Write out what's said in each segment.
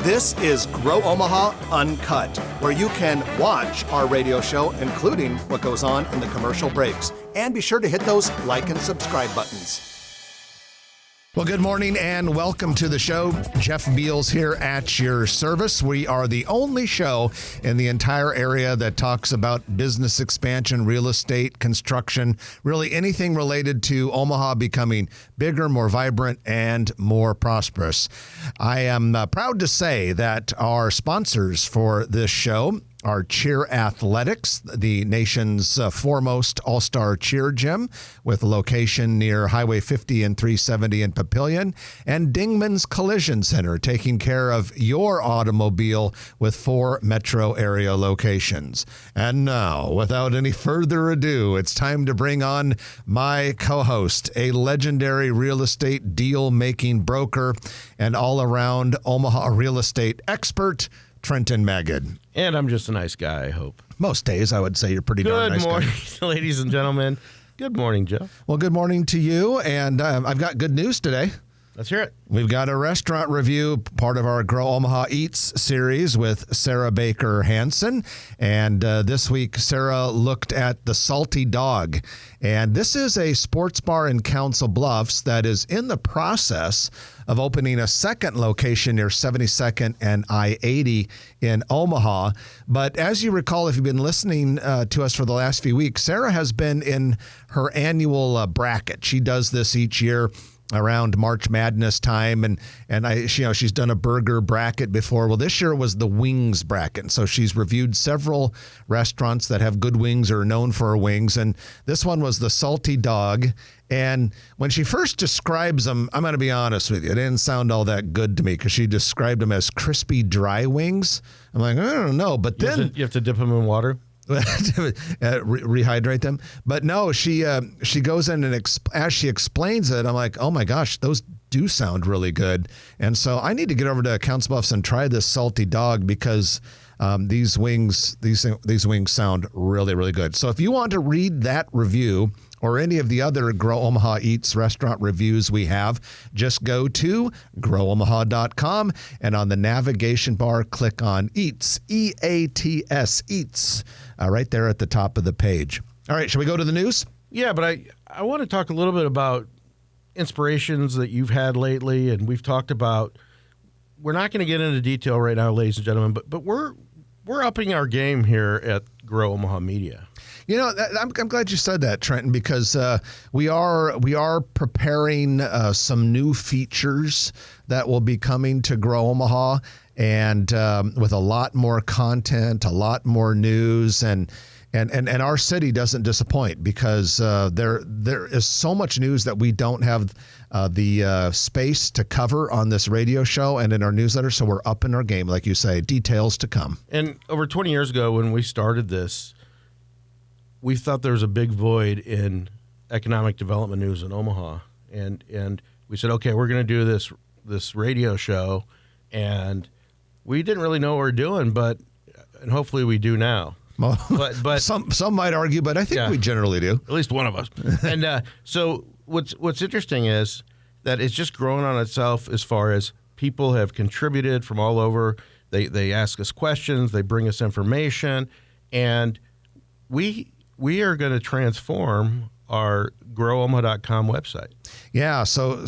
This is Grow Omaha Uncut, where you can watch our radio show, including what goes on in the commercial breaks. And be sure to hit those like and subscribe buttons. Well, good morning and welcome to the show. Jeff Beals here at your service. We are the only show in the entire area that talks about business expansion, real estate, construction, really anything related to Omaha becoming bigger, more vibrant, and more prosperous. I am proud to say that our sponsors for this show are Cheer Athletics, the nation's foremost all-star cheer gym with a location near Highway 50 and 370 in Papillion, and Dingman's Collision Center, taking care of your automobile with 4 metro area locations. And now, without any further ado, it's time to bring on my co-host, a legendary real estate deal-making broker and all-around Omaha real estate expert, Trenton Magid. And I'm just a nice guy, I hope. Most days, I would say you're pretty darn nice. Good morning, ladies and gentlemen. Good morning, Joe. Well, good morning to you, and I've got good news today. Let's hear it. We've got a restaurant review, part of our Grow Omaha Eats series with Sarah Baker Hansen. And this week, Sarah looked at the Salty Dog. And this is a sports bar in Council Bluffs that is in the process of opening a second location near 72nd and I-80 in Omaha. But as you recall, if you've been listening to us for the last few weeks, Sarah has been in her annual bracket. She does this each year around March Madness time, and she's done a burger bracket before. Well, this year was the wings bracket, so she's reviewed several restaurants that have good wings or are known for her wings, and this one was the Salty Dog. And when she first describes them, I'm going to be honest with you, it didn't sound all that good to me because she described them as crispy dry wings. I'm like, I don't know, but then you have to dip them in water. Rehydrate them. But no, she goes in and as she explains it, I'm like, oh my gosh, those do sound really good. And so I need to get over to Council Bluffs and try this Salty Dog because these wings sound really, really good. So if you want to read that review or any of the other Grow Omaha Eats restaurant reviews we have, just go to growomaha.com and on the navigation bar, click on Eats, E-A-T-S, Eats, right there at the top of the page. All right, shall we go to the news? Yeah, but I want to talk a little bit about inspirations that you've had lately, and we've talked about, we're not going to get into detail right now, ladies and gentlemen, but we're upping our game here at Grow Omaha Media. You know, I'm glad you said that, Trenton, because we are preparing some new features that will be coming to Grow Omaha, and with a lot more content, a lot more news, and our city doesn't disappoint because there is so much news that we don't have the space to cover on this radio show and in our newsletter. So we're up in our game, like you say. Details to come. And over 20 years ago, when we started this, we thought there was a big void in economic development news in Omaha, and we said, okay, we're going to do this radio show, and we didn't really know what we're doing, and hopefully we do now. Well, but some might argue, but I think we generally do. At least one of us. And so what's interesting is that it's just grown on itself as far as people have contributed from all over. They ask us questions, they bring us information, and we are going to transform our growomaha.com website. Yeah, so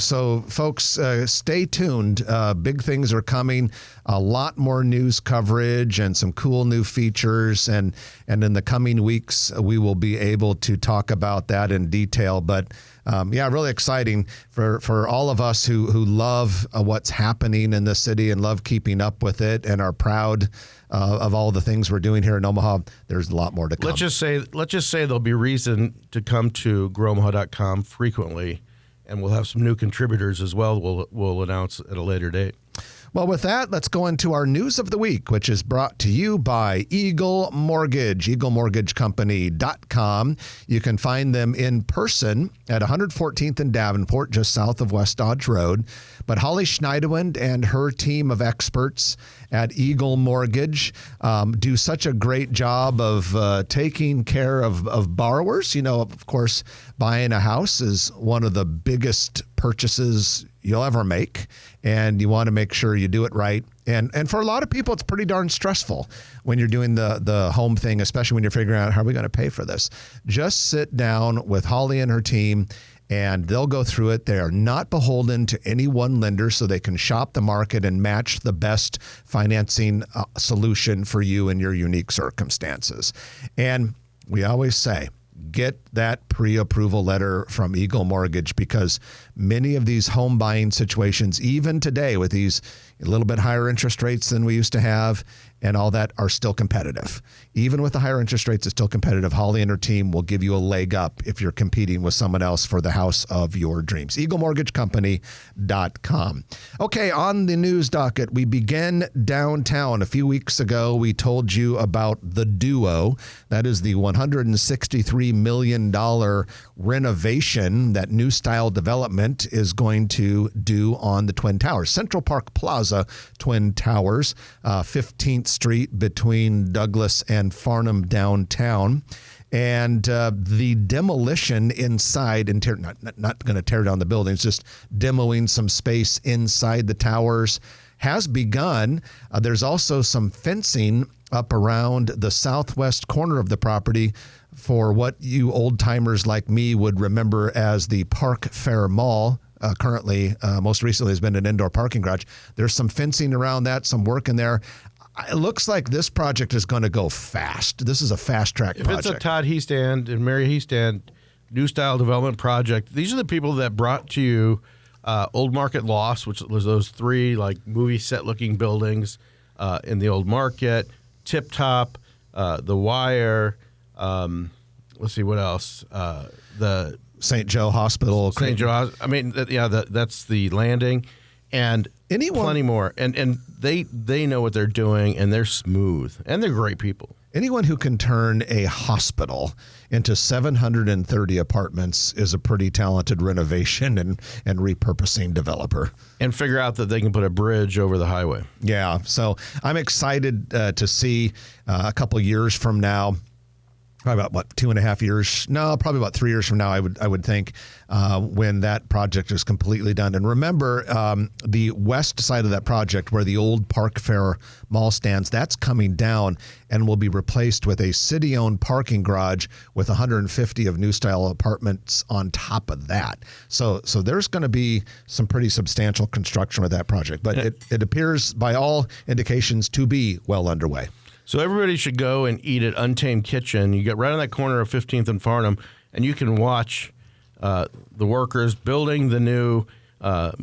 folks, stay tuned. Big things are coming. A lot more news coverage and some cool new features. And in the coming weeks, we will be able to talk about that in detail. But really exciting for all of us who love what's happening in the city and love keeping up with it and are proud of all the things we're doing here in Omaha. There's a lot more to come. Let's just say there'll be reason to come to growomaha.com frequently, and we'll have some new contributors as well. We'll announce at a later date. Well, with that, let's go into our news of the week, which is brought to you by Eagle Mortgage, eaglemortgagecompany.com. You can find them in person at 114th and Davenport, just south of West Dodge Road. But Holly Schneiderwind and her team of experts at Eagle Mortgage do such a great job of taking care of borrowers. You know, of course, buying a house is one of the biggest purchases you'll ever make, and you want to make sure you do it right. And for a lot of people, it's pretty darn stressful when you're doing the home thing, especially when you're figuring out how are we going to pay for this. Just sit down with Holly and her team, and they'll go through it. They are not beholden to any one lender, so they can shop the market and match the best financing solution for you and your unique circumstances. And we always say, get that pre-approval letter from Eagle Mortgage, because many of these home buying situations, even today with these a little bit higher interest rates than we used to have and all that, are still competitive. Even with the higher interest rates, it's still competitive. Holly and her team will give you a leg up if you're competing with someone else for the house of your dreams. EagleMortgageCompany.com. Okay, on the news docket, we begin downtown. A few weeks ago, we told you about the Duo. That is the $163 million renovation that New Style Development is going to do on the Twin Towers. Central Park Plaza Twin Towers, 15th Street between Douglas and Farnham downtown. And the demolition inside, and not going to tear down the buildings, just demoing some space inside the towers has begun. There's also some fencing up around the southwest corner of the property for what you old timers like me would remember as the Park Fair Mall. Currently, most recently has been an indoor parking garage. There's some fencing around that, some work in there. It looks like this project is going to go fast. This is a fast track project. If it's a Todd Heastand and Mary Heastand New Style Development project, these are the people that brought to you Old Market Lofts, which was those three like movie set looking buildings in the Old Market, Tip Top, The Wire. Let's see what else. The St. Joe Hospital. St. Joe. I mean, that's the Landing, and plenty more. And they know what they're doing, and they're smooth, and they're great people. Anyone who can turn a hospital into 730 apartments is a pretty talented renovation and repurposing developer. And figure out that they can put a bridge over the highway. Yeah, so I'm excited to see a couple years from now. Probably about 2.5 years? No, probably about 3 years from now. I would think when that project is completely done. And remember, the west side of that project, where the old Park Fair Mall stands, that's coming down and will be replaced with a city-owned parking garage with 150 of New Style apartments on top of that. So there's going to be some pretty substantial construction with that project. But it appears, by all indications, to be well underway. So everybody should go and eat at Untamed Kitchen. You get right on that corner of 15th and Farnham, and you can watch the workers building the new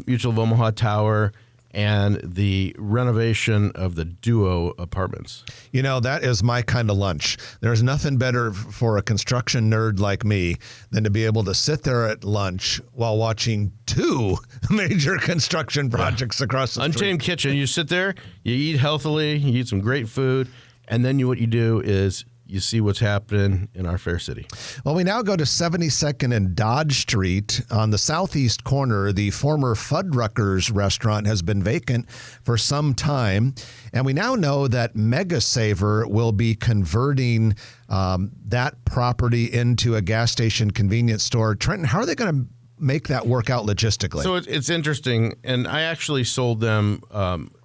Mutual of Omaha Tower and the renovation of the Duo apartments. You know, that is my kind of lunch. There's nothing better for a construction nerd like me than to be able to sit there at lunch while watching two major construction projects across the street. Untamed Kitchen. You sit there, you eat healthily, you eat some great food, and then what you do is you see what's happening in our fair city. Well, we now go to 72nd and Dodge Street. On the southeast corner, the former Fuddruckers restaurant has been vacant for some time. And we now know that Mega Saver will be converting that property into a gas station convenience store. Trenton, how are they going to make that work out logistically? So it's interesting. And I actually sold them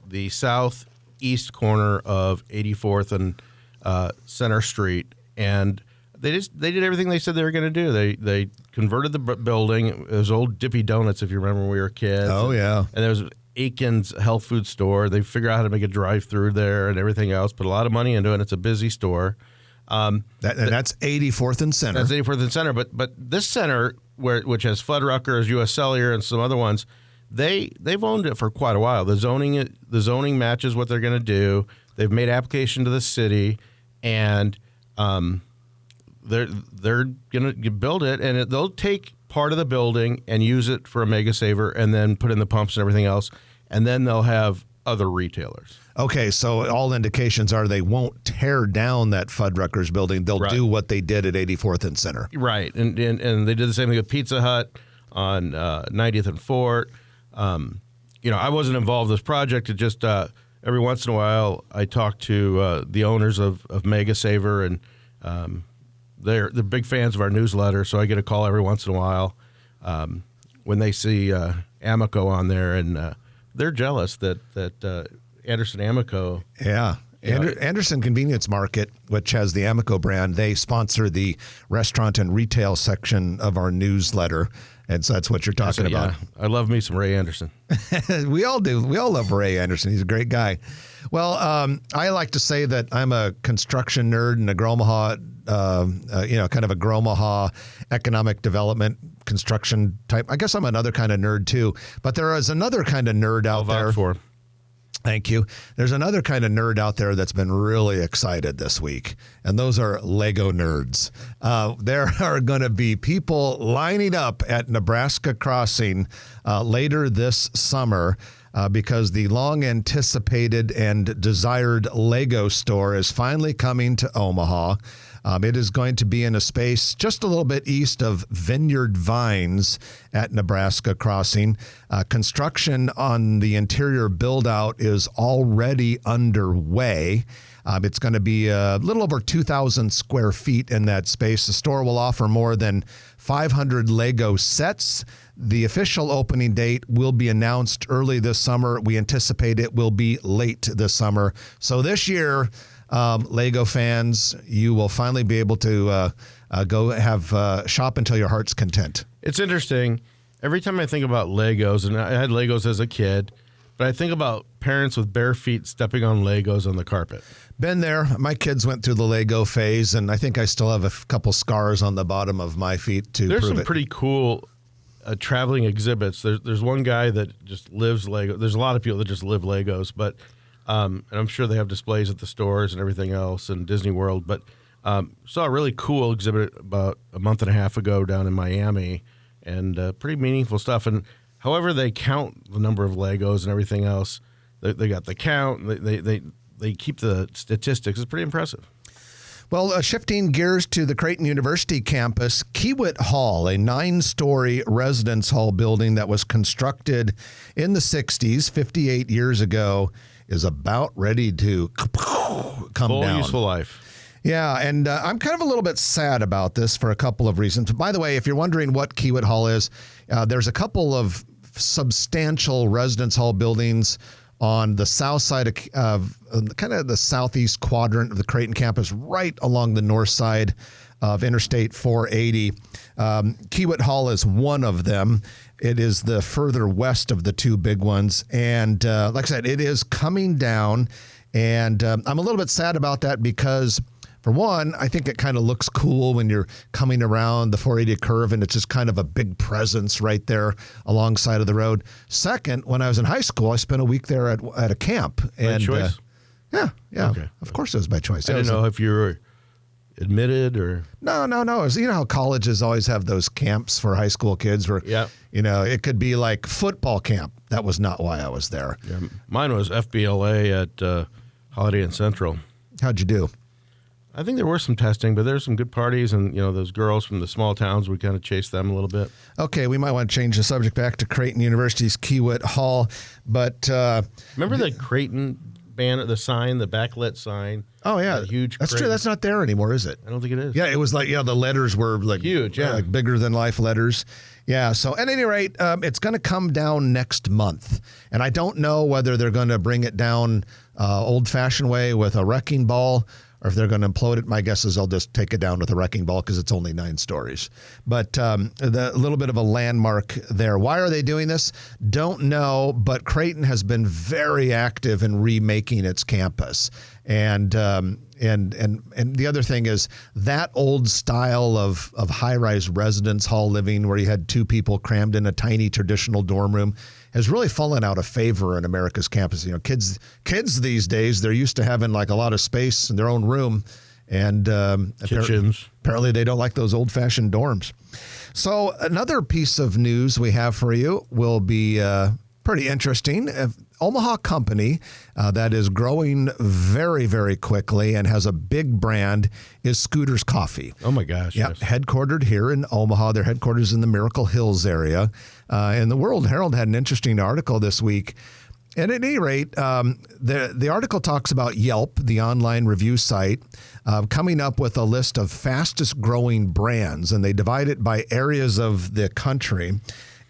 the southeast corner of 84th and Center Street, and they did everything they said they were going to do. They converted the building. It was old Dippy Donuts, if you remember when we were kids. Oh, yeah. And there was Aiken's health food store. They figured out how to make a drive-through there and everything else. Put a lot of money into it. It's a busy store. That's 84th and Center. That's 84th and Center. But this center, which has Fuddruckers, U.S. Cellular, and some other ones, they've owned it for quite a while. The zoning matches what they're going to do. They've made application to the city, and they're going to build it, and they'll take part of the building and use it for a Mega Saver, and then put in the pumps and everything else, and then they'll have other retailers. Okay, so all indications are they won't tear down that Fuddruckers building. They'll do what they did at 84th and Center. Right, and they did the same thing with Pizza Hut on 90th and Fort. I wasn't involved in this project. It just every once in a while I talk to the owners of Mega Saver, and they're big fans of our newsletter, so I get a call every once in a while when they see Amoco on there, and they're jealous that Anderson Amoco. Yeah. Anderson Convenience Market, which has the Amoco brand, they sponsor the restaurant and retail section of our newsletter. And so that's what you're talking about. I love me some Ray Anderson. We all do. We all love Ray Anderson. He's a great guy. Well, I like to say that I'm a construction nerd and a Gromaha, kind of a Gromaha economic development construction type. I guess I'm another kind of nerd too. But there is another kind of nerd out there. Thank you. There's another kind of nerd out there that's been really excited this week, and those are Lego nerds. There are going to be people lining up at Nebraska Crossing later this summer because the long-anticipated and desired Lego store is finally coming to Omaha. It is going to be in a space just a little bit east of Vineyard Vines at Nebraska Crossing. Construction on the interior build-out is already underway. It's going to be a little over 2,000 square feet in that space. The store will offer more than 500 Lego sets. The official opening date will be announced early this summer. We anticipate it will be late this summer. So this year, Lego fans, you will finally be able to go have shop until your heart's content. It's interesting. Every time I think about Legos, and I had Legos as a kid, but I think about parents with bare feet stepping on Legos on the carpet. Been there. My kids went through the Lego phase, and I think I still have a couple scars on the bottom of my feet to prove it. There's some pretty cool traveling exhibits. There's one guy that just lives Lego. There's a lot of people that just live Legos, but and I'm sure they have displays at the stores and everything else in Disney World. But saw a really cool exhibit about a month and a half ago down in Miami, and pretty meaningful stuff. And however they count the number of Legos and everything else, they got the count. They keep the statistics. It's pretty impressive. Well, shifting gears to the Creighton University campus, Kiewit Hall, a 9-story residence hall building that was constructed in the 60s, 58 years ago, is about ready to come Full down. Useful life. Yeah, and I'm kind of a little bit sad about this for a couple of reasons. By the way, if you're wondering what Kiewit Hall is, there's a couple of substantial residence hall buildings on the south side of kind of the southeast quadrant of the Creighton campus, right along the north side of Interstate 480. Kiewit Hall is one of them. It is the further west of the two big ones. And like I said, it is coming down. And I'm a little bit sad about that because, for one, I think it kind of looks cool when you're coming around the 480 curve and it's just kind of a big presence right there alongside of the road. Second, when I was in high school, I spent a week there at a camp. By choice? Yeah. Okay. Of course it was by choice. I didn't know if you were admitted or... No. It was, you know how colleges always have those camps for high school kids where, it could be like football camp. That was not why I was there. Yeah, mine was FBLA at Holiday Inn Central. How'd you do? I think there were some testing, but there's some good parties, and those girls from the small towns, we kind of chased them a little bit. Okay, we might want to change the subject back to Creighton University's Kiewit Hall, but remember the Creighton banner, the sign, the backlit sign? Oh yeah, huge. That's true. That's not there anymore, is it? I don't think it is. Yeah, it was like the letters were like huge, like bigger than life letters. Yeah. So at any rate, it's going to come down next month, and I don't know whether they're going to bring it down old-fashioned way with a wrecking ball, or if they're going to implode it. My guess is they'll just take it down with a wrecking ball because it's only 9 stories. But the little bit of a landmark there. Why are they doing this? Don't know, but Creighton has been very active in remaking its campus. And the other thing is that old style of high-rise residence hall living where you had 2 people crammed in a tiny traditional dorm room has really fallen out of favor in America's campus. Kids these days, they're used to having like a lot of space in their own room, and kitchens. Apparently they don't like those old-fashioned dorms. So another piece of news we have for you will be pretty interesting. Omaha company that is growing very, very quickly and has a big brand is Scooter's Coffee. Oh, my gosh. Yeah, yes. Headquartered here in Omaha. Their headquarters in the Miracle Hills area. And the World Herald had an interesting article this week. And at any rate, the article talks about Yelp, the online review site, coming up with a list of fastest growing brands. And they divide it by areas of the country.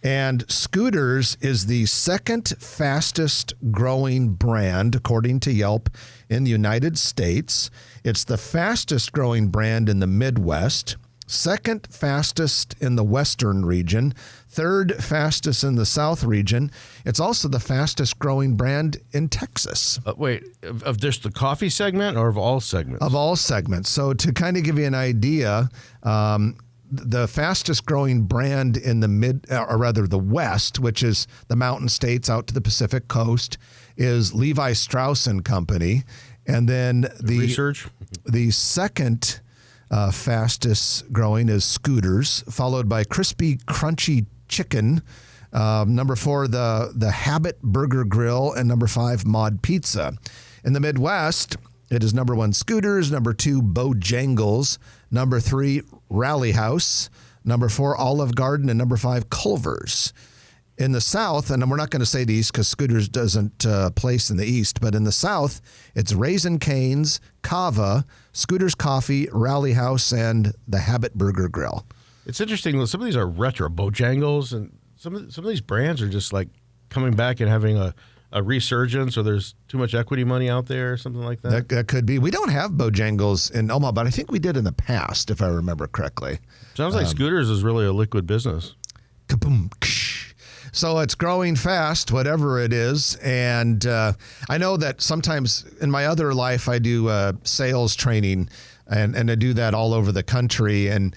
And Scooters is the second fastest growing brand, according to Yelp, in the United States. It's the fastest growing brand in the Midwest, second fastest in the Western region, third fastest in the South region. It's also the fastest growing brand in Texas. Wait, of just the coffee segment or of all segments? Of all segments. So to kind of give you an idea, the fastest growing brand in the West, which is the mountain states out to the Pacific coast, is Levi Strauss and Company. And then the second fastest growing is Scooters, followed by Crispy Crunchy Chicken. Number 4, the Habit Burger Grill, and number 5, Mod Pizza. In the Midwest, it is number 1, Scooters, number 2, Bojangles, number 3, Rally House, number 4, Olive Garden, and number 5, Culver's. In the South, and we're not going to say the East because Scooters doesn't place in the East, but in the South, it's Raising Cane's, Cava, Scooters Coffee, Rally House, and the Habit Burger Grill. It's interesting. Some of these are retro, Bojangles, and some of these brands are just like coming back and having a resurgence, or there's too much equity money out there or something like that. That could be. We don't have Bojangles in Omaha, but I think we did in the past, if I remember correctly. Sounds like Scooters is really a liquid business. Kaboom. So it's growing fast, whatever it is. And I know that sometimes in my other life, I do sales training, and I do that all over the country. And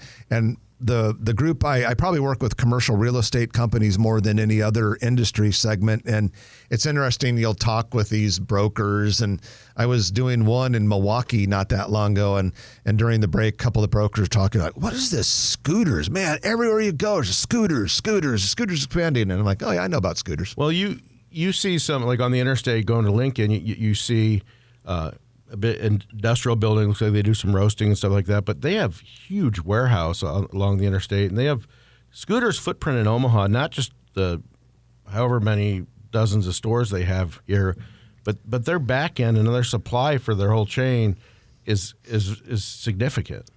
the group, I probably work with commercial real estate companies more than any other industry segment. And it's interesting, you'll talk with these brokers. And I was doing one in Milwaukee not that long ago. And during the break, a couple of brokers talking like, what is this Scooters? Man, everywhere you go, there's Scooters expanding. And I'm like, oh yeah, I know about Scooters. Well, you see some, like on the interstate going to Lincoln, you see a bit industrial building. Looks like they do some roasting and stuff like that, but they have huge warehouse along the interstate, and they have Scooters footprint in Omaha, not just the however many dozens of stores they have here, but their back end and their supply for their whole chain is significant.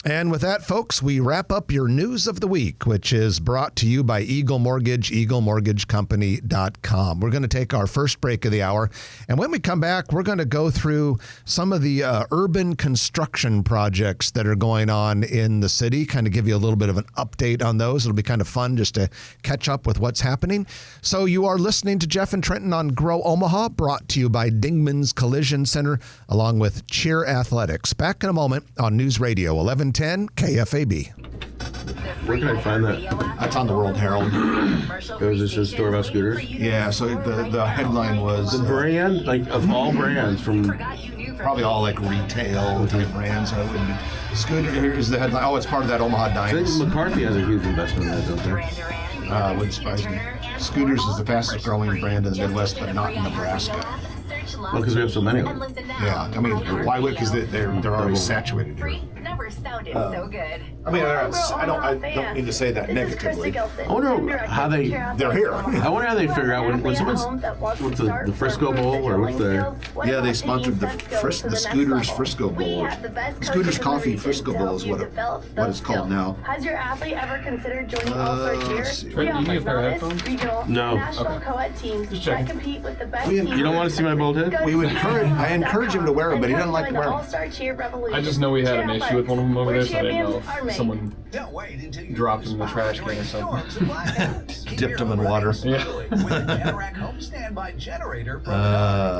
And with that, folks, we wrap up your news of the week, which is brought to you by Eagle Mortgage, eaglemortgagecompany.com. We're going to take our first break of the hour. And when we come back, we're going to go through some of the urban construction projects that are going on in the city, kind of give you a little bit of an update on those. It'll be kind of fun just to catch up with what's happening. So you are listening to Jeff and Trenton on Grow Omaha, brought to you by Dingman's Collision Center, along with Cheer Athletics. Back in a moment on News Radio 1110 KFAB. Where can I find that? That's on the World Herald. Is this a store about scooters? Yeah, so the headline was... The brand, like of all brands from... Probably all like retail type brands. Scooter, here's the headline. Oh, it's part of that Omaha Dimes. I think McCarthy has a huge investment in that, don't they? Wouldn't surprise me. Scooters is the fastest growing brand in the Midwest, but not in Nebraska. Well, because we have so many of them. Yeah, I mean, why would? Because they're already saturated here. Never sounded so good. I mean, I don't mean to say that negatively. I wonder how they're here. I wonder how they figure out when someone's what's the Frisco Bowl or what's the they sponsored the Scooters Frisco Bowl. Scooters Coffee Frisco Bowl is what it's called now. Has your athlete ever considered joining All-Star Cheer? We offer wellness, regional, national co-ed teams that compete with the best teams. You don't want to see my bald head? I encourage him to wear it, but he doesn't like to wear it. I just know we had an issue with one of them over there, so I didn't know if someone dropped him in the trash can or something. Dipped him in water. Yeah.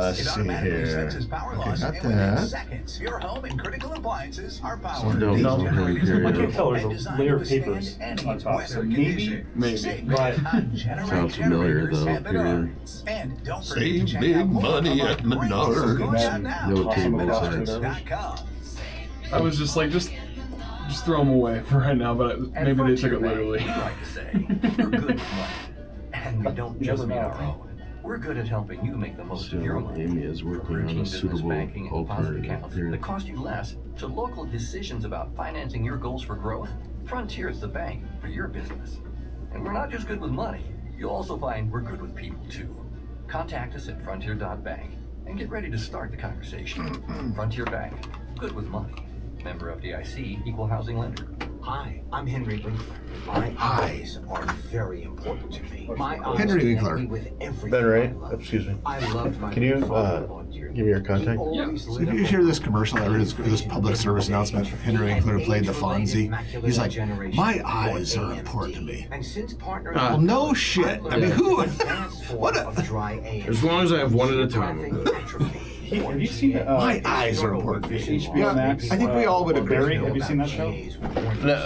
Let's see here. Okay, got that. I can tell there's a layer of papers on top, so maybe. But Sounds familiar though. Period. Save big money at Menards. No team minutes. I was just like, just throw them away for right now, but maybe they took it literally. We're good with money. And we don't just mean our own. We're good at helping you make the most of your money. Amy is working on Routine a business suitable banking and deposit alternative accounts here. that cost you less to local decisions about financing your goals for growth. Frontier is the bank for your business. And we're not just good with money. You'll also find we're good with people too. Contact us at frontier.bank and get ready to start the conversation. Frontier Bank, good with money. Member FDIC, equal housing lender. Hi, I'm Henry Winkler. My eyes are very important to me. My eyes Henry Winkler. connect me with everything Ben Ray, I love. excuse me. I loved my Can you father on dear give me your contact? He always So lit if you up hear a this commercial, or this public service announcement, Henry Winkler played the Fonzie. He's like, my eyes are important to me. And since partnering Well, no shit. I mean, who? What a... As long as I have one at a time. Have you seen My eyes are important. HBO Yeah, Max? I think we all would agree. Barry, have you seen that show?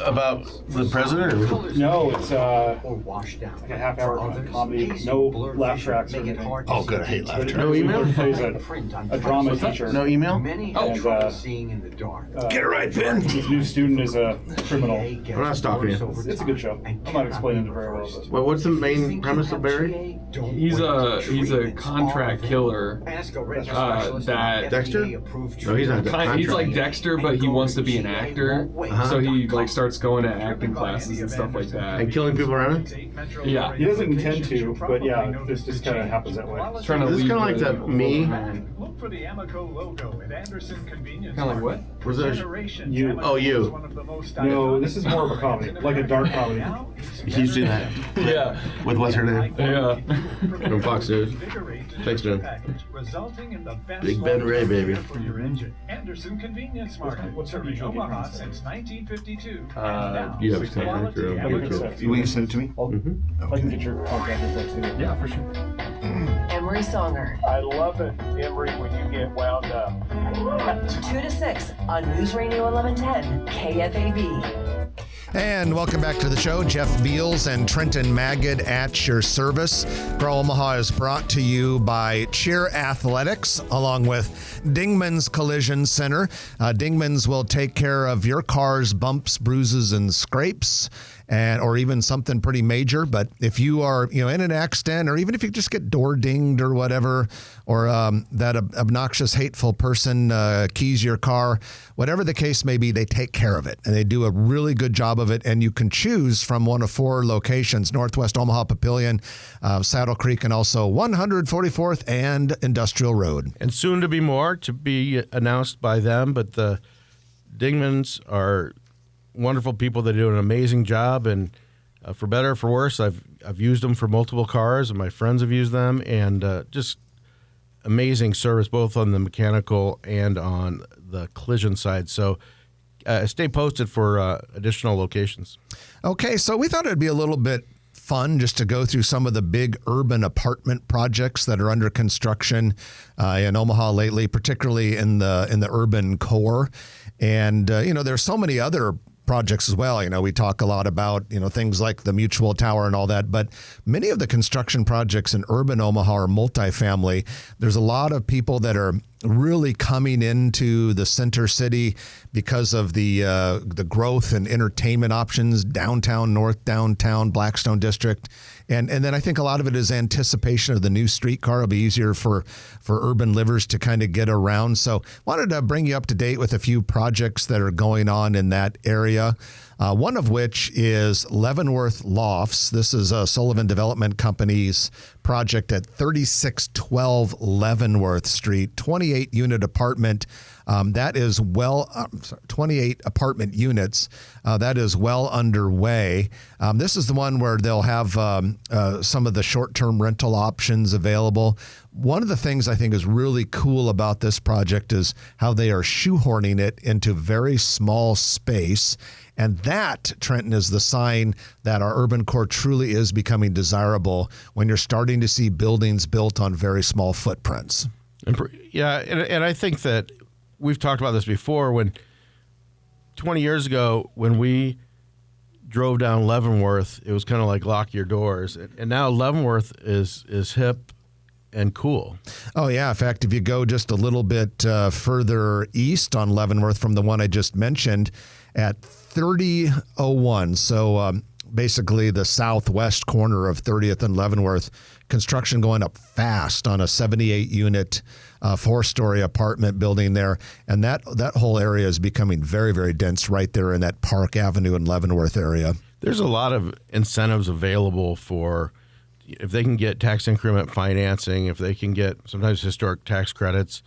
About the president? Or? No, it's or washed out. like a half-hour comedy, no laugh tracks or anything. Oh, good. I hate laugh tracks. No email? He plays a drama teacher. No email? Many Oh. have trouble seeing in the dark. Get it right, Ben. His new student is a criminal. I'm not stalking you. It's a good show. I'm not explaining it very well, but Well, what's the main premise of Barry? He's a contract killer. That Dexter? No, he's not. he's like Dexter, but he wants to be an actor. So he like starts going to acting classes and stuff like that. And killing people around it? Yeah. he doesn't intend to. But yeah, this just kind of happens that way. Trying to This is leave kind of like the- that Me. Look for the Amoco logo at Anderson Convenience Kind of like what? Was that? You. Oh, you. No, this is more of a comedy, like a dark comedy. You see that? Yeah. With what's her name? Yeah. From Fox News. Thanks, Ben. Big Ben Ray, baby. For your engine. Anderson Convenience Market. What's her Serving regional Omaha convenience? since 1952. You have a contact or a YouTube. Will you send it to me? I can get your contact info too. Yeah, for sure. Emery Songer. I love it, Emery, when you get wound up. 2 to 6 on News Radio 1110 KFAB. And welcome back to the show. Jeff Beals and Trenton Magid at your service. Grow Omaha is brought to you by Cheer Athletics, along with Dingman's Collision Center. Dingman's will take care of your car's bumps, bruises, and scrapes, or even something pretty major. But if you are, in an accident, or even if you just get door dinged or whatever, or that obnoxious, hateful person keys your car, whatever the case may be, they take care of it, and they do a really good job of it. And you can choose from one of 4 locations: Northwest Omaha, Papillion, Saddle Creek, and also 144th and Industrial Road. And soon to be more to be announced by them, but the Dingmans are wonderful people that do an amazing job, and for better or for worse, I've used them for multiple cars, and my friends have used them, and just amazing service both on the mechanical and on the collision side. So stay posted for additional locations. Okay, so we thought it'd be a little bit fun just to go through some of the big urban apartment projects that are under construction in Omaha lately, particularly in the urban core. And there's so many other projects as well. We talk a lot about, things like the Mutual Tower and all that, but many of the construction projects in urban Omaha are multifamily. There's a lot of people that are really coming into the center city because of the growth and entertainment options, downtown, North Downtown, Blackstone District. And then I think a lot of it is anticipation of the new streetcar. It'll be easier for urban livers to kind of get around. So wanted to bring you up to date with a few projects that are going on in that area. One of which is Leavenworth Lofts. This is Sullivan Development Company's project at 3612 Leavenworth Street, 28-unit apartment. That is 28 apartment units. That is well underway. This is the one where they'll have some of the short-term rental options available. One of the things I think is really cool about this project is how they are shoehorning it into very small space. And that, Trenton, is the sign that our urban core truly is becoming desirable when you're starting to see buildings built on very small footprints. And I think that we've talked about this before. When 20 years ago, when we drove down Leavenworth, it was kind of like lock your doors. And now Leavenworth is hip and cool. Oh, yeah. In fact, if you go just a little bit further east on Leavenworth from the one I just mentioned at 3001, so basically the southwest corner of 30th and Leavenworth, construction going up fast on a 78-unit, 4-story apartment building there. And that whole area is becoming very, very dense right there in that Park Avenue and Leavenworth area. There's a lot of incentives available for, if they can get tax increment financing, if they can get sometimes historic tax credits,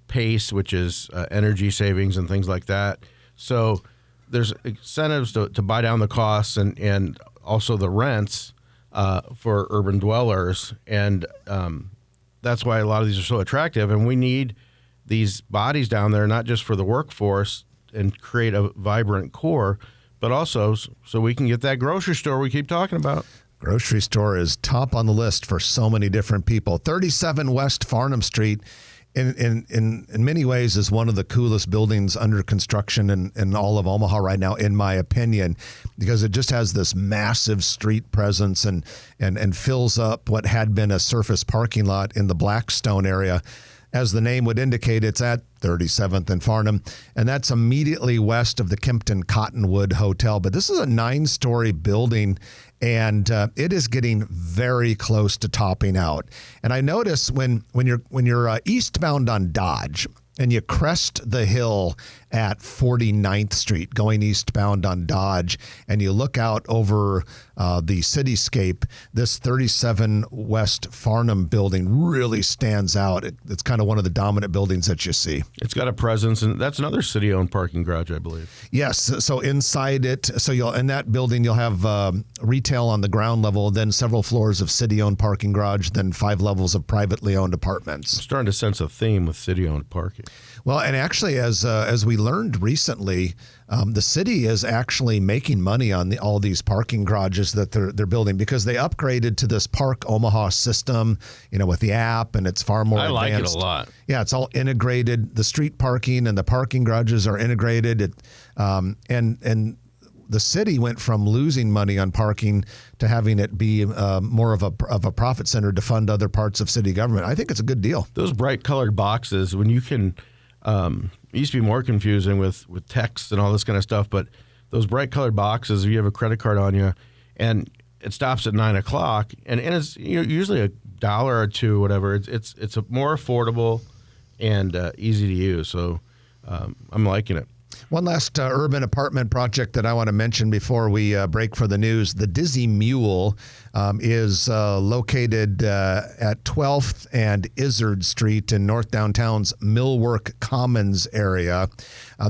PACE, which is energy savings and things like that. So there's incentives to buy down the costs and also the rents for urban dwellers, and that's why a lot of these are so attractive. And we need these bodies down there, not just for the workforce and create a vibrant core, but also so we can get that grocery store we keep talking about. Grocery store is top on the list for so many different people. 37 West Farnham Street, in many ways, is one of the coolest buildings under construction in all of Omaha right now, in my opinion, because it just has this massive street presence and fills up what had been a surface parking lot in the Blackstone area. As the name would indicate, it's at 37th and Farnham, and that's immediately west of the Kempton Cottonwood Hotel. But this is a 9-story building, and it is getting very close to topping out. And I notice when you're eastbound on Dodge and you crest the hill at 49th Street going eastbound on Dodge, and you look out over the cityscape, this 37 West Farnham building really stands out. It's kind of one of the dominant buildings that you see. It's got a presence, and that's another city-owned parking garage, I believe. Yes, so inside it, in that building, you'll have retail on the ground level, then several floors of city-owned parking garage, then 5 levels of privately owned apartments. I'm starting to sense a theme with city-owned parking. Well, and actually, as we learned recently, the city is actually making money on all these parking garages that they're building, because they upgraded to this Park Omaha system, with the app, and it's far more advanced. I like it a lot. Yeah, it's all integrated. The street parking and the parking garages are integrated. And the city went from losing money on parking to having it be more of a profit center to fund other parts of city government. I think it's a good deal. Those bright colored boxes, when you can. It used to be more confusing with text and all this kind of stuff, but those bright colored boxes, if you have a credit card on you and it stops at 9 o'clock, and it's usually $1 or $2, whatever. It's a more affordable and easy to use. So I'm liking it. One last urban apartment project that I want to mention before we break for the news. The Dizzy Mule is located at 12th and Izzard Street in North Downtown's Millwork Commons area.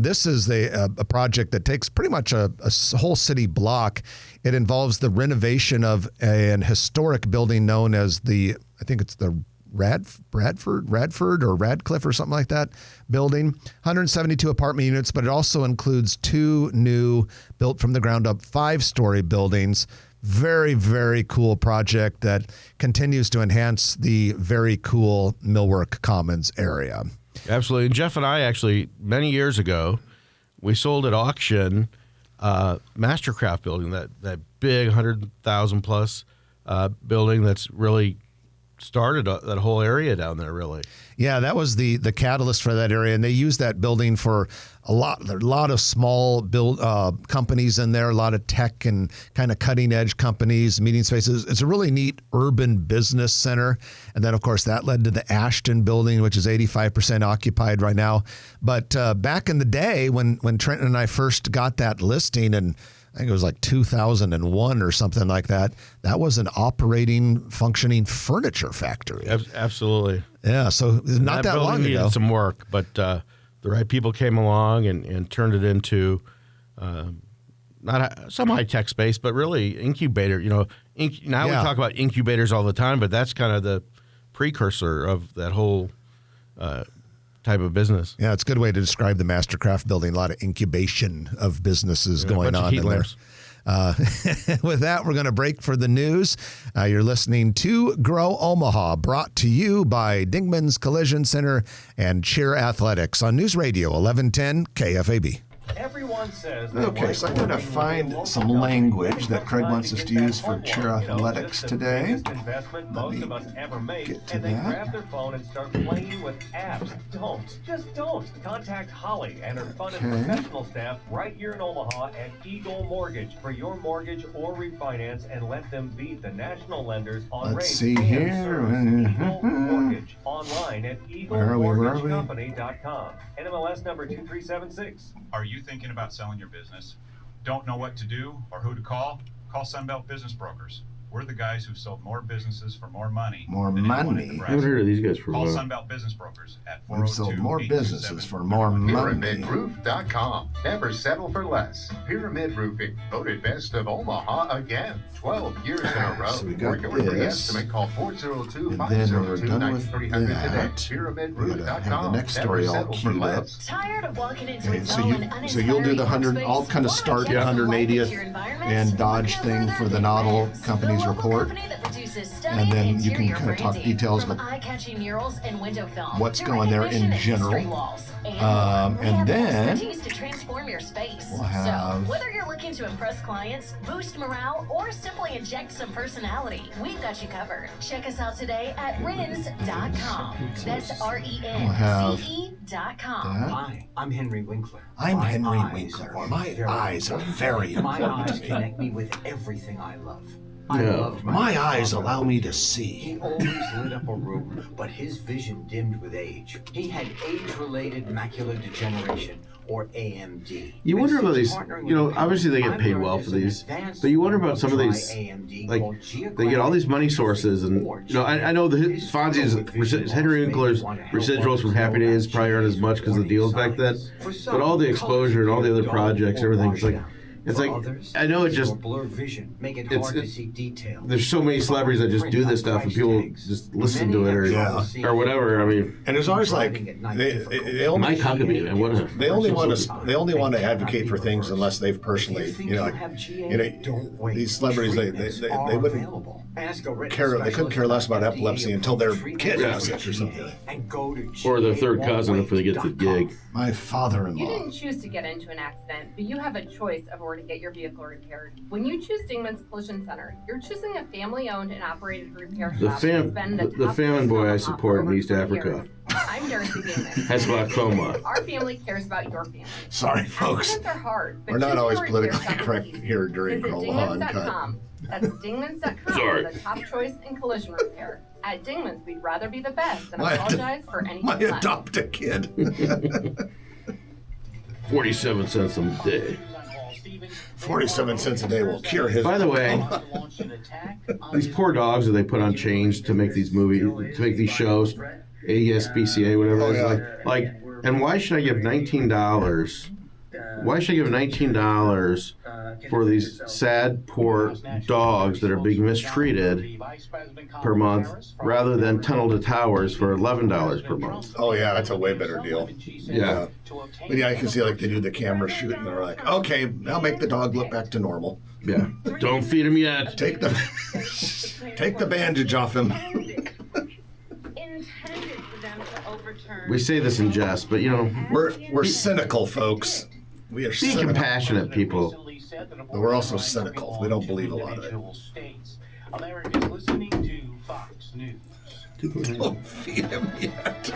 This is a project that takes pretty much a whole city block. It involves the renovation of an historic building known as I think it's the Radford or Radcliffe or something like that building. 172 apartment units, but it also includes 2 new, built from the ground up, 5-story buildings. Very, very cool project that continues to enhance the very cool Millwork Commons area. Absolutely. And Jeff and I actually, many years ago, we sold at auction Mastercraft building, that big 100,000 plus building that's really started that whole area down there, really. Yeah, that was the catalyst for that area, and they used that building for a lot of small companies in there, a lot of tech and kind of cutting edge companies, meeting spaces. It's a really neat urban business center, and then of course that led to the Ashton building, which is 85% occupied right now. But back in the day when Trenton and I first got that listing, and I think it was like 2001 or something like that, that was an operating, functioning furniture factory. Absolutely. Yeah, so not that long ago. Needed some work, but the right people came along and turned it into not some high-tech space, but really incubator. Now we talk about incubators all the time, but that's kind of the precursor of that whole type of business. Yeah, it's a good way to describe the Mastercraft building. A lot of incubation of businesses going on in there. With that, we're going to break for the news. You're listening to Grow Omaha, brought to you by Dingman's Collision Center and Cheer Athletics on News Radio 1110 KFAB. Everyone says Okay, so I'm going to find some language that Craig wants us to use for Cheer Athletics today. Most of us ever make, get to and they that. grab their phone and start playing with apps. Just don't. Contact Holly and her fun and professional staff right here in Omaha at Eagle Mortgage for your mortgage or refinance, and let them beat the national lenders on Let's rates see and here. service. Eagle Mortgage online at eaglemortgagecompany.com. NMLS number 2376. Are you thinking about selling your business? Don't know what to do or who to call? Call Sunbelt Business Brokers. We're the guys who've sold more businesses for more money. More than anyone in money. Nebraska. I haven't heard of these guys for a Call while. Sunbelt Business Brokers at We've sold more businesses for more money. PyramidRoof.com. Never settle for less. Pyramid Roofing, voted best of Omaha again. 12 years in a row. So we got For your free this. estimate, call And then when we're done with 402-502-9300 today. that, we're going to have the next story all queued up. Tired of walking into Okay, a so dull you and so you'll do the 100. uninspiring I'll kind of workspace? start the Wanna check some life into 180th your environment? and Dodge Look thing no for the further Noddle than Company's the local report. company that produces And stunning then you can interior kind of talk branding. details From about eye-catching murals and window film what's to going there in recognition and general. history walls. Um, we and have the then expertise to transform your space. we'll have- So, whether you're looking to impress clients, boost morale, or simply inject some personality, we've got you covered. Check us out today at rins.com. That's We'll have RENZE.com. that. Hi, I'm Henry Winkler. I'm My Henry eyes Winkler. are My very eyes are important. very My important eyes to me. connect me with everything I love. I Yeah. loved My eyes father. allow me to He see. always lit up a room, but his vision dimmed with age. He had age-related macular degeneration, or AMD. You wonder And about since these, partnering you know, with him, obviously they get I've paid learned well there's for an these, advanced but you wonder form about of some of dry these, AMD like, called they get all these money sources, and, you know, I know the Fonzie's, Henry Winkler's residuals from Happy Days probably aren't as much because of the deals back then, but all the exposure and all the other projects, everything, it's like, I know it just, blur vision, make it it's- hard to see detail. there's so many celebrities that just do this stuff and people just listen to it or whatever. I mean, And there's always like they only Mike Huckabee, man, what is it? they only want to advocate for things unless they've personally, these celebrities they wouldn't care, they couldn't care less about epilepsy until their kid has it or something. Or their third cousin if they get the gig. My You father-in-law. didn't choose to get into an accident, but you have a choice of where to get your vehicle repaired. When you choose Dingman's Collision Center, you're choosing a family-owned and operated repair The shop. that's been the top famine choice boy I Omaha support for in East over 30 Africa years. I'm Darcy Dingman. has glaucoma. Our family cares about your family. Sorry, folks. Accidents are hard, but We're not choosing always a repair politically shop is correct easy. here during Visit Omaha Uncut. Dingmans.com. That's Dingmans.com Sorry. for the top choice in collision repair. At Dingmans, we'd rather be the best than My apologize for anything My less. adopt a kid. 47 cents a day. 47 cents a day will cure his. By the way, these poor dogs that they put on chains to make these movies, to make these shows, ASPCA, whatever Oh, it is, yeah. like, and why should I give $19? Why should I give $19 for these sad, poor dogs that are being mistreated per month, rather than Tunnel to Towers for $11 per month? Oh yeah, that's a way better deal. Yeah. But yeah, I can see like they do the camera shoot and they're like, okay, now make the dog look back to normal. Yeah. Don't feed him yet. Take the take the bandage off him. We say this in jest, but you know, We're cynical, folks. We are be cynical. compassionate, people. But we're also cynical. We don't believe a lot of it. America's listening to Fox News. Don't feed him yet.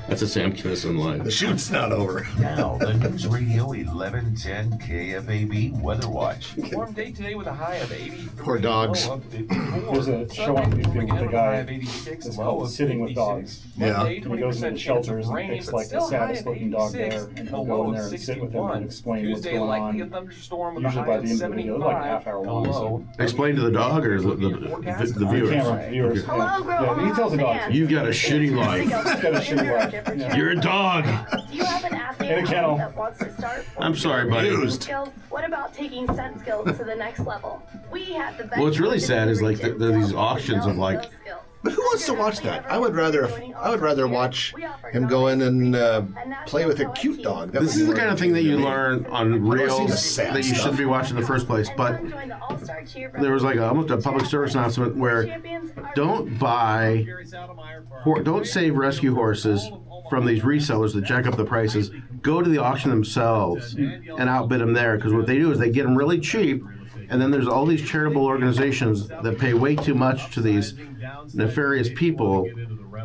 That's a Sam Kinison line. The shoot's not over. Now, the News Radio 1110 KFAB Weather Watch. Warm day today with a high of 83. Poor dogs. Low of 54. There's a show on YouTube with a guy High of 86, that's low called of Sitting with 56. Dogs. Yeah. Monday, And he goes into the 20% shelters and rain, picks but like the still high saddest of looking dog 86, there, and a he'll low go in of there and sit with him 61. and explain what's Tuesday, going likely a on. thunderstorm with a Usually high by of the end of the video, like a half hour 75, long. a So low. Explain to the dog or the the viewers? camera, viewers. Hello, Yeah, Grow yeah, but he tells the dog. You've got a shitty life. He's got a shitty life. Yeah. You're a dog. Do you have an athlete In a kennel. that wants to start? I'm sorry, buddy. Skills? What about taking stunt skills to the next level? We have the best. What's really sad is like region there are these to auctions of like, But who wants to watch that? I would rather watch him go in and play with a cute dog. That this would is be the kind more of thing that you intriguing to me. learn on I don't see the reels sad that you stuff. shouldn't be watching in the first place. But there was like almost a public service announcement where don't save rescue horses from these resellers that jack up the prices. Go to the auction themselves and outbid them there, because what they do is they get them really cheap, and then there's all these charitable organizations that pay way too much to these nefarious people,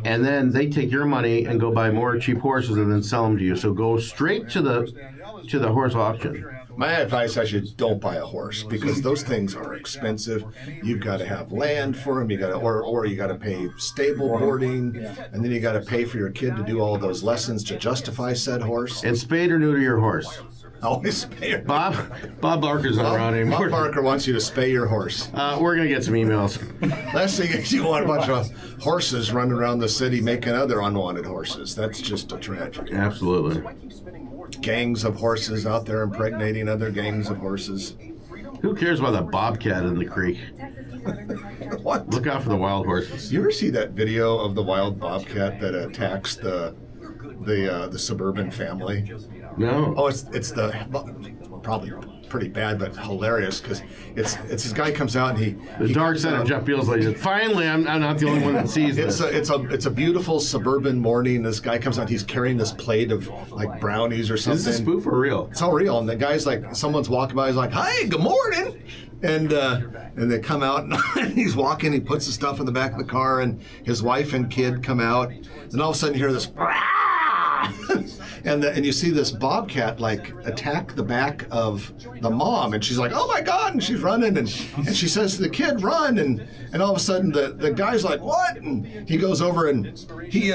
and then they take your money and go buy more cheap horses and then sell them to you. So go straight to the horse auction. My advice, don't buy a horse, because those things are expensive. You've got to have land for them. You got to, or you got to pay stable boarding, and then you got to pay for your kid to do all those lessons to justify said horse. And spade or neuter your horse. Always spay your Bob Barker's not around anymore. Bob Barker wants you to spay your horse. We're going to get some emails. Last thing is you want a bunch of horses running around the city making other unwanted horses. That's just a tragedy. Absolutely. Gangs of horses out there impregnating other gangs of horses. Who cares about the bobcat in the creek? What? Look out for the wild horses. You ever see that video of the wild bobcat that attacks the suburban family? No. Oh, it's probably pretty bad, but hilarious because it's this guy comes out and the dark side of Jeff Bealsley. Finally, I'm not the only one that sees this. It's a beautiful suburban morning. This guy comes out. He's carrying this plate of like brownies or something. Is this a spoof or real? It's all real. And the guy's like, someone's walking by. He's like, "Hi, good morning." And they come out and he's walking. He puts the stuff in the back of the car, and his wife and kid come out. And all of a sudden, you hear this. And you see this bobcat like attack the back of the mom, and she's like, "Oh my God!" And she's running, and she says to the kid, "Run!" And all of a sudden the guy's like, "What?" And he goes over and he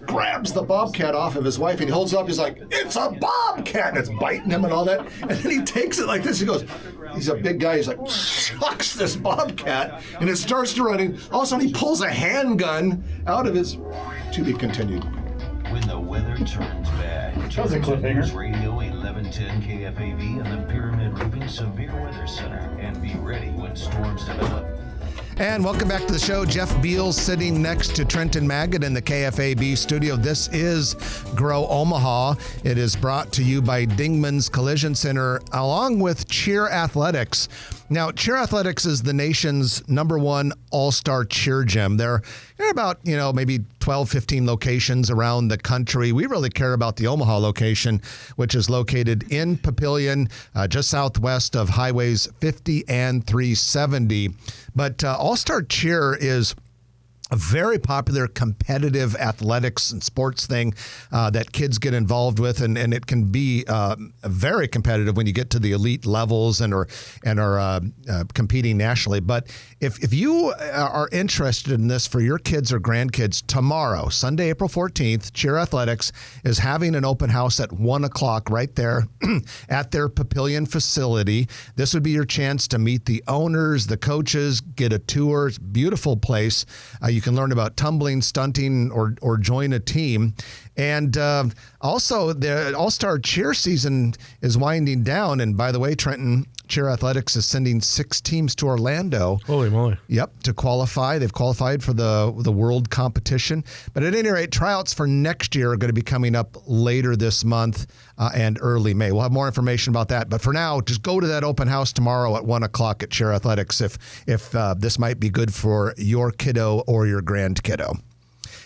grabs the bobcat off of his wife, and he holds it up. He's like, "It's a bobcat!" And it's biting him and all that. And then he takes it like this. He goes, he's a big guy. He's like, shucks this bobcat, and it starts to running. All of a sudden he pulls a handgun out of his. To be continued. When the weather turns bad, that was a cliffhanger. News Radio 1110 KFAV and the Pyramid Roofing Severe Weather Center, and be ready when storms develop. And welcome back to the show. Jeff Beals sitting next to Trenton Maggot in the KFAB studio. This is Grow Omaha. It is brought to you by Dingman's Collision Center along with Cheer Athletics. Now, Cheer Athletics is the nation's #1 all-star cheer gym. There are about, maybe 12, 15 locations around the country. We really care about the Omaha location, which is located in Papillion, just southwest of highways 50 and 370. But All-Star Cheer is a very popular competitive athletics and sports thing that kids get involved with, and it can be very competitive when you get to the elite levels and are competing nationally. But if you are interested in this for your kids or grandkids, tomorrow, Sunday, April 14th, Cheer Athletics is having an open house at 1 o'clock right there at their Papillion facility. This would be your chance to meet the owners, the coaches, get a tour. It's a beautiful place. You can learn about tumbling, stunting, or join a team. And also, the All-Star Cheer season is winding down. And by the way, Trenton Cheer Athletics is sending 6 teams to Orlando. Holy moly. Yep, to qualify. They've qualified for the world competition. But at any rate, tryouts for next year are going to be coming up later this month and early May. We'll have more information about that. But for now, just go to that open house tomorrow at 1 o'clock at Cheer Athletics if this might be good for your kiddo or your grand kiddo.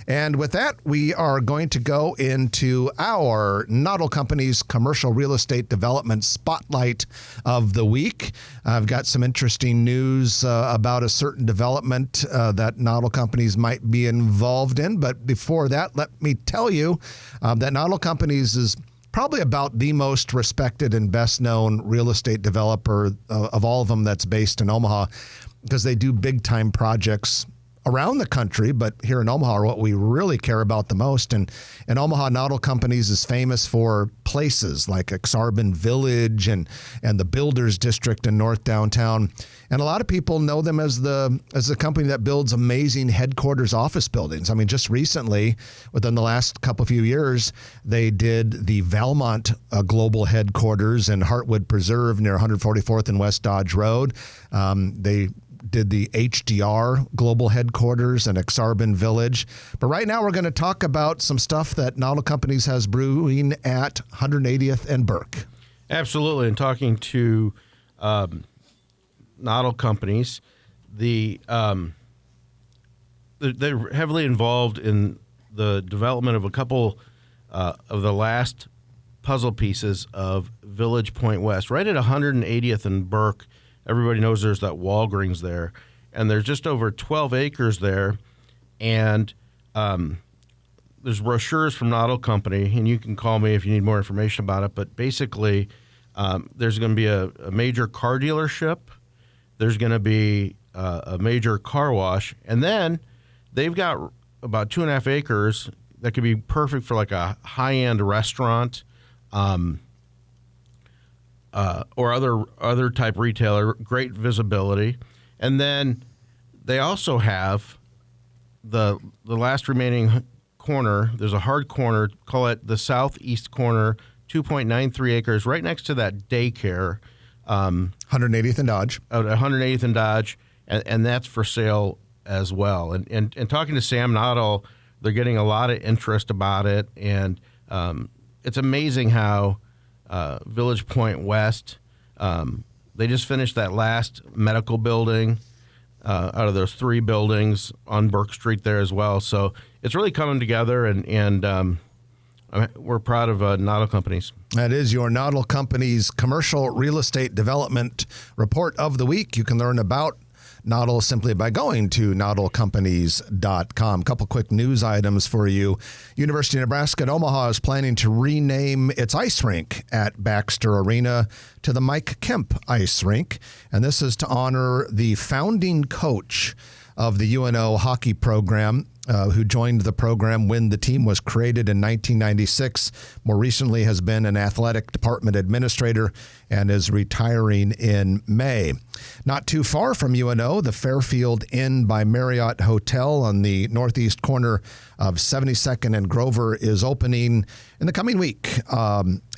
And with that, we are going to go into our Noddle Company's commercial real estate development spotlight of the week. I've got some interesting news about a certain development that Noddle Companies might be involved in. But before that, let me tell you that Noddle Companies is probably about the most respected and best known real estate developer of all of them that's based in Omaha, because they do big time projects around the country, but here in Omaha are what we really care about the most. And Omaha, Noddle Companies is famous for places like Exarban Village and the Builders District in North Downtown. And a lot of people know them as the company that builds amazing headquarters office buildings. I mean, just recently, within the last few years, they did the Valmont Global Headquarters in Heartwood Preserve near 144th and West Dodge Road. They did the HDR Global Headquarters in Exarban Village. But right now we're going to talk about some stuff that Noddle Companies has brewing at 180th and Burke. Absolutely. And talking to Noddle Companies, they're heavily involved in the development of a couple of the last puzzle pieces of Village Point West. Right at 180th and Burke, everybody knows there's that Walgreens there, and there's just over 12 acres there, and there's brochures from Noddle Company, and you can call me if you need more information about it, but basically there's going to be a major car dealership, there's going to be a major car wash, and then they've got about 2.5 acres that could be perfect for like a high-end restaurant, or other type retailer, great visibility. And then they also have the last remaining corner. There's a hard corner, call it the southeast corner, 2.93 acres, right next to that daycare. 180th and Dodge. 180th and Dodge, and that's for sale as well. And talking to Sam Noddle, they're getting a lot of interest about it, and it's amazing how Village Point West, they just finished that last medical building out of those 3 buildings on Burke Street there as well. So it's really coming together, and we're proud of Noddle Companies. That is your Noddle Companies Commercial Real Estate Development Report of the Week. You can learn about Noddle simply by going to noddlecompanies.com. A couple quick news items for you. University of Nebraska at Omaha is planning to rename its ice rink at Baxter Arena to the Mike Kemp Ice Rink. And this is to honor the founding coach of the UNO hockey program, who joined the program when the team was created in 1996. More recently has been an athletic department administrator and is retiring in May. Not too far from UNO, the Fairfield Inn by Marriott Hotel on the northeast corner of 72nd and Grover is opening in the coming week,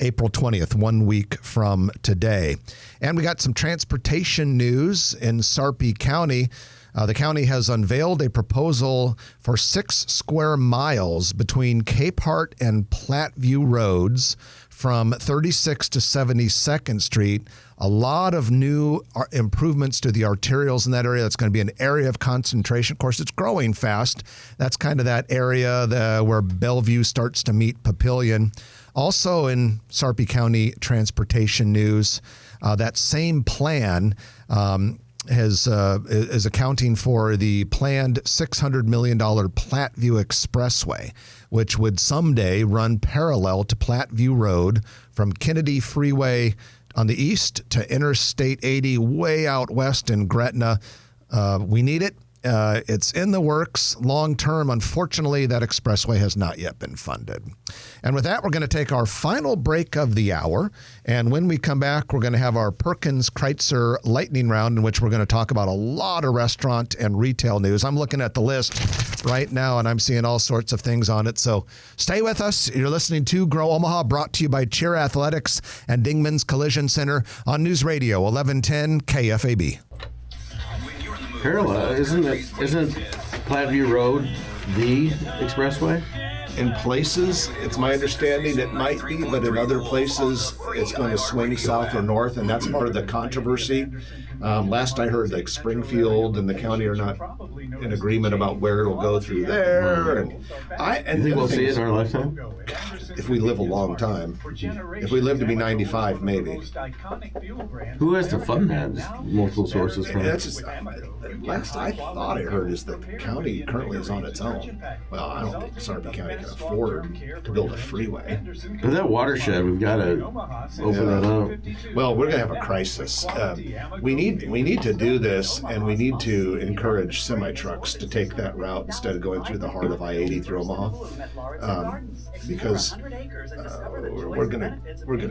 April 20th, 1 week from today. And we got some transportation news in Sarpy County. The county has unveiled a proposal for 6 square miles between Capehart and Platteview roads from 36th to 72nd Street. A lot of new improvements to the arterials in that area. That's going to be an area of concentration. Of course, it's growing fast. That's kind of that area where Bellevue starts to meet Papillion. Also in Sarpy County transportation news, that same plan is accounting for the planned $600 million Platteview Expressway, which would someday run parallel to Platteview Road from Kennedy Freeway on the east to Interstate 80 way out west in Gretna. We need it. It's in the works long term. Unfortunately, that expressway has not yet been funded. And with that, we're going to take our final break of the hour. And when we come back, we're going to have our Perkins Kreitzer lightning round, in which we're going to talk about a lot of restaurant and retail news. I'm looking at the list right now, and I'm seeing all sorts of things on it. So stay with us. You're listening to Grow Omaha, brought to you by Cheer Athletics and Dingman's Collision Center on News Radio 1110 KFAB. Parallel, isn't Platteview Road the expressway? In places, it's my understanding it might be, but in other places, it's going to swing south or north, and that's part of the controversy. Last I heard, like Springfield and the county are not in agreement about where it'll go through there. And you think we'll see it in our lifetime? If we live a long time. If we live to be 95, maybe. Who has to fund that? Multiple sources from That's just, last I thought I heard is that the county currently is on its own. Well, I don't think Sarpy County can afford to build a freeway. But that watershed, we've got to open that up. Well, we're going to have a crisis. We need to do this, and we need to encourage semi-trucks to take that route instead of going through the heart of I-80 through Omaha, because we're gonna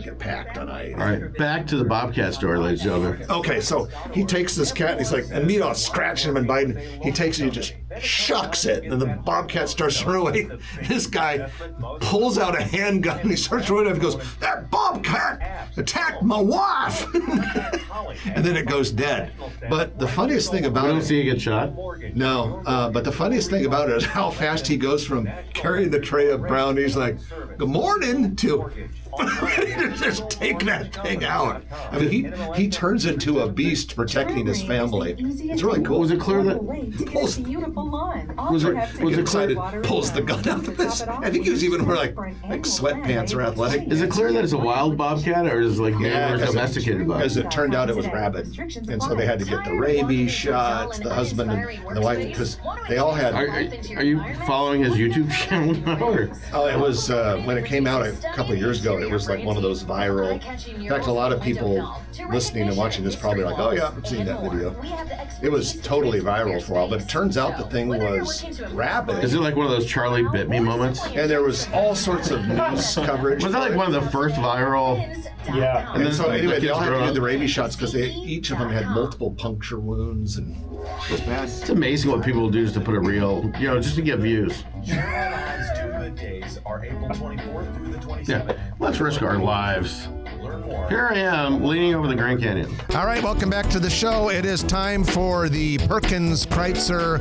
get packed on I-80. All right, back to the Bobcat story, ladies and gentlemen. Okay, so he takes this cat, and he's like, and Meatall scratching him and biting. He takes it, he just shucks it, and the Bobcat starts running. This guy pulls out a handgun, and he starts running up. He goes, "That Bobcat attacked my wife!" And then it goes dead. But the funniest thing about it... We don't see it get shot? No, but the funniest thing about it is how fast he goes from carrying the tray of brownies like, "Good morning," to just take that thing out. I mean, he turns into a beast protecting his family. It's really cool. Was it clear that pulls the gun out of this? I think he was even wearing like sweatpants or athletic. Is it clear that it's a wild bobcat, or is it like domesticated bobcat? As it turned out, it was rabid, and so they had to get the rabies shots. The husband and the wife, because they all had. Are you following his YouTube channel now? Oh, it was when it came out a couple of years ago. it was like one of those viral. In fact, a lot of people listening and watching this probably like, oh yeah, I've seen that video. It was totally viral for a while, but it turns out the thing was rabid. Is it like one of those Charlie bit me moments? And there was all sorts of news coverage. Was that like one of the first viral? Yeah. And then so anyway, they all had to do the rabies shots because each of them had multiple puncture wounds, and it was bad. It's amazing what people do just to put a reel, just to get views. Caroline's 2 Good Days are April 24th through the 27th. Yeah, let's risk our lives. Learn more. Here I am, leaning over the Grand Canyon. All right, welcome back to the show. It is time for the Perkins Kreitzer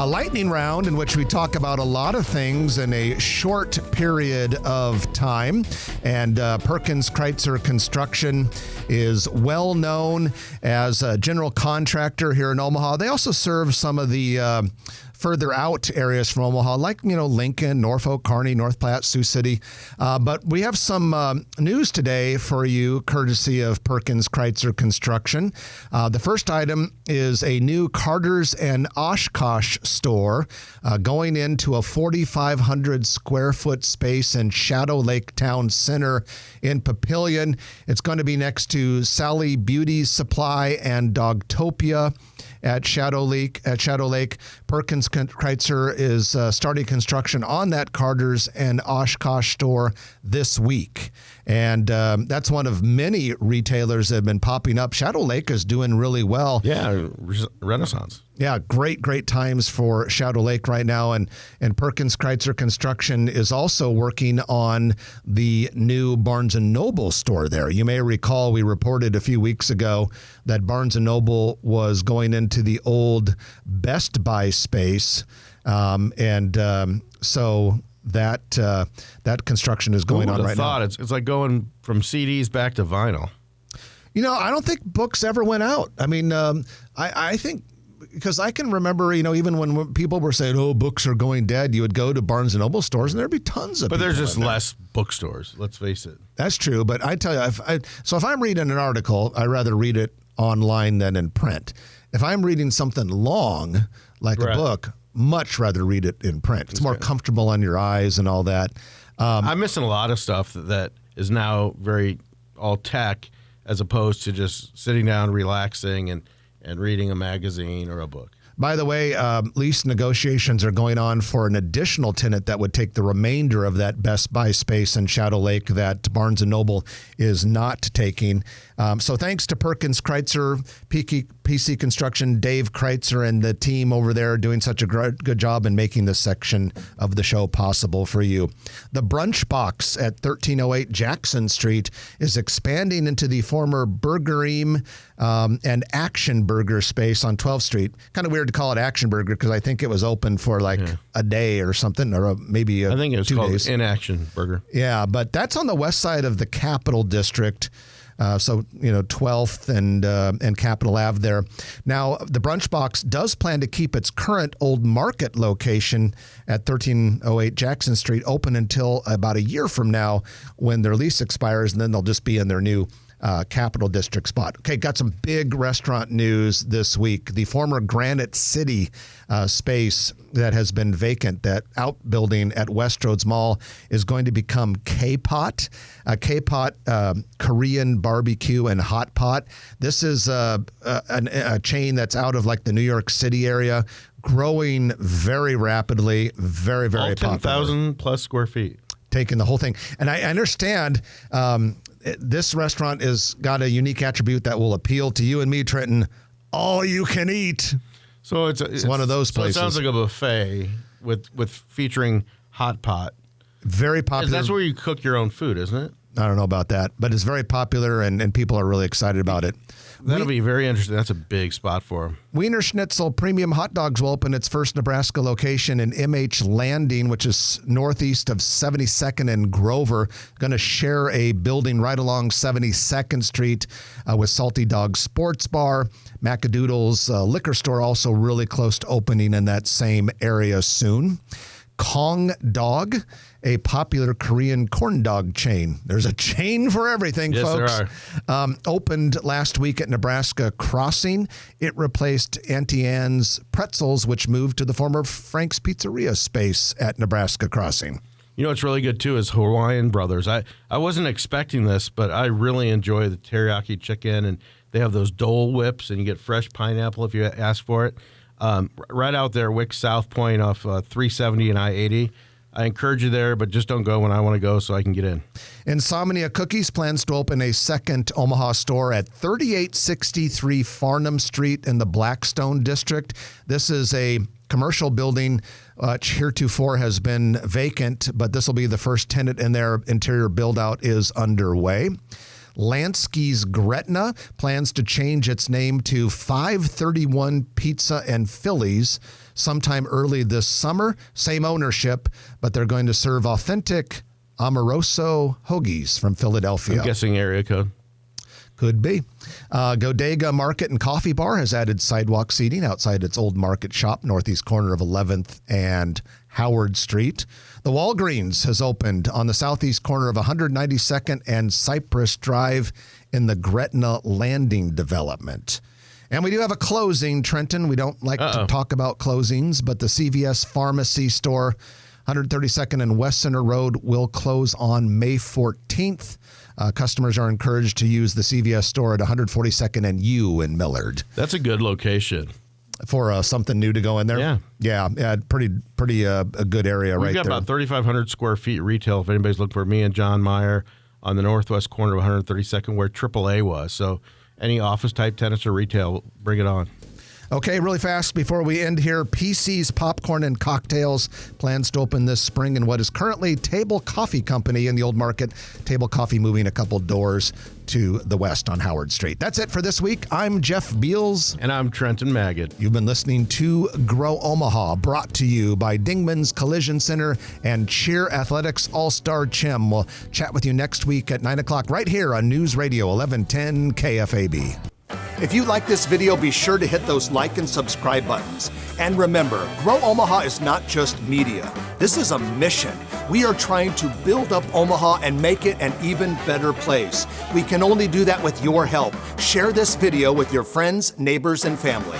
lightning round, in which we talk about a lot of things in a short period of time. And Perkins Kreitzer Construction is well known as a general contractor here in Omaha. They also serve some of the further out areas from Omaha, like, Lincoln, Norfolk, Kearney, North Platte, Sioux City. But we have some news today for you, courtesy of Perkins Kreitzer Construction. The first item is a new Carter's and Oshkosh store going into a 4,500 square foot space in Shadow Lake Town Center in Papillion. It's going to be next to Sally Beauty Supply and Dogtopia at Shadow Lake. Perkins Kreitzer is starting construction on that Carter's and Oshkosh store this week. And that's one of many retailers that have been popping up. Shadow Lake is doing really well. Yeah, Renaissance. Yeah, great times for Shadow Lake right now. And Perkins Kreitzer Construction is also working on the new Barnes & Noble store there. You may recall we reported a few weeks ago that Barnes & Noble was going into the old Best Buy space. So that construction is going on right now. It's like going from CDs back to vinyl. I don't think books ever went out. I mean, I think, because I can remember, even when people were saying, "Oh, books are going dead," you would go to Barnes and Noble stores, and there'd be tons of. But there's just in there. less bookstores. Let's face it. That's true. But I tell you, if I'm reading an article, I'd rather read it online than in print. If I'm reading something long, like a book, much rather read it in print. It's more comfortable on your eyes and all that. I'm missing a lot of stuff that is now very all tech, as opposed to just sitting down, relaxing, and reading a magazine or a book. By the way, lease negotiations are going on for an additional tenant that would take the remainder of that Best Buy space in Shadow Lake that Barnes & Noble is not taking. So thanks to Perkins Kreitzer, PC Construction, Dave Kreitzer, and the team over there doing such a good job in making this section of the show possible for you. The Brunch Box at 1308 Jackson Street is expanding into the former Burgerim and Action Burger space on 12th Street. Kind of weird to call it Action Burger because I think it was open for a day or something, or maybe 2 days. I think it was called In Action Burger. Yeah, but that's on the west side of the Capital District. 12th and Capitol Ave there. Now, the Brunch Box does plan to keep its current Old Market location at 1308 Jackson Street open until about a year from now when their lease expires, and then they'll just be in their new Capital District spot. Okay, got some big restaurant news this week. The former Granite City space that has been vacant, that outbuilding at Westroads Mall, is going to become K-Pot. K-Pot, Korean barbecue and hot pot. This is a chain that's out of like the New York City area, growing very rapidly, very popular. 10,000 plus square feet. Taking the whole thing. And I understand this restaurant has got a unique attribute that will appeal to you and me, Trenton. All you can eat. So it's one of those places. So it sounds like a buffet with featuring hot pot. Very popular. That's where you cook your own food, isn't it? I don't know about that, but it's very popular and people are really excited about it. That'll be very interesting. That's a big spot for them. Wiener Schnitzel Premium Hot Dogs will open its first Nebraska location in MH Landing, which is northeast of 72nd and Grover. Going to share a building right along 72nd Street with Salty Dog Sports Bar. Macadoodle's liquor store also really close to opening in that same area soon. Kong Dog, a popular Korean corn dog chain. There's a chain for everything, folks. There are. Opened last week at Nebraska Crossing. It replaced Auntie Anne's Pretzels, which moved to the former Frank's Pizzeria space at Nebraska Crossing. You know what's really good, too, is Hawaiian Brothers. I wasn't expecting this, but I really enjoy the teriyaki chicken, and they have those Dole whips, and you get fresh pineapple if you ask for it. Right out there, Wick South Point off 370 and I-80. I encourage you there, but just don't go when I want to go so I can get in. Insomnia Cookies plans to open a second Omaha store at 3863 Farnham Street in the Blackstone District. This is a commercial building which heretofore has been vacant, but this will be the first tenant in their interior build-out is underway. Lansky's Gretna plans to change its name to 531 Pizza and Phillies sometime early this summer. Same ownership, but they're going to serve authentic Amoroso hoagies from Philadelphia. I'm guessing area code. Could be. Godega Market and Coffee Bar has added sidewalk seating outside its old market shop, northeast corner of 11th and Howard Street. The Walgreens has opened on the southeast corner of 192nd and Cypress Drive in the Gretna Landing development. And we do have a closing, Trenton. We don't like to talk about closings, but the CVS Pharmacy store, 132nd and West Center Road, will close on May 14th. Customers are encouraged to use the CVS store at 142nd and U in Millard. That's a good location. For something new to go in there? Yeah, pretty a good area right there. We've got about 3,500 square feet retail if anybody's looking for me and John Meyer on the northwest corner of 132nd where AAA was. So any office-type tenants or retail, bring it on. Okay, really fast before we end here, PC's Popcorn and Cocktails plans to open this spring in what is currently Table Coffee Company in the Old Market. Table Coffee moving a couple doors to the west on Howard Street. That's it for this week. I'm Jeff Beals. And I'm Trenton Magid. You've been listening to Grow Omaha, brought to you by Dingman's Collision Center and Cheer Athletics All-Star Chim. We'll chat with you next week at 9 o'clock right here on News Radio 1110 KFAB. If you like this video, be sure to hit those like and subscribe buttons. And remember, Grow Omaha is not just media. This is a mission. We are trying to build up Omaha and make it an even better place. We can only do that with your help. Share this video with your friends, neighbors, and family.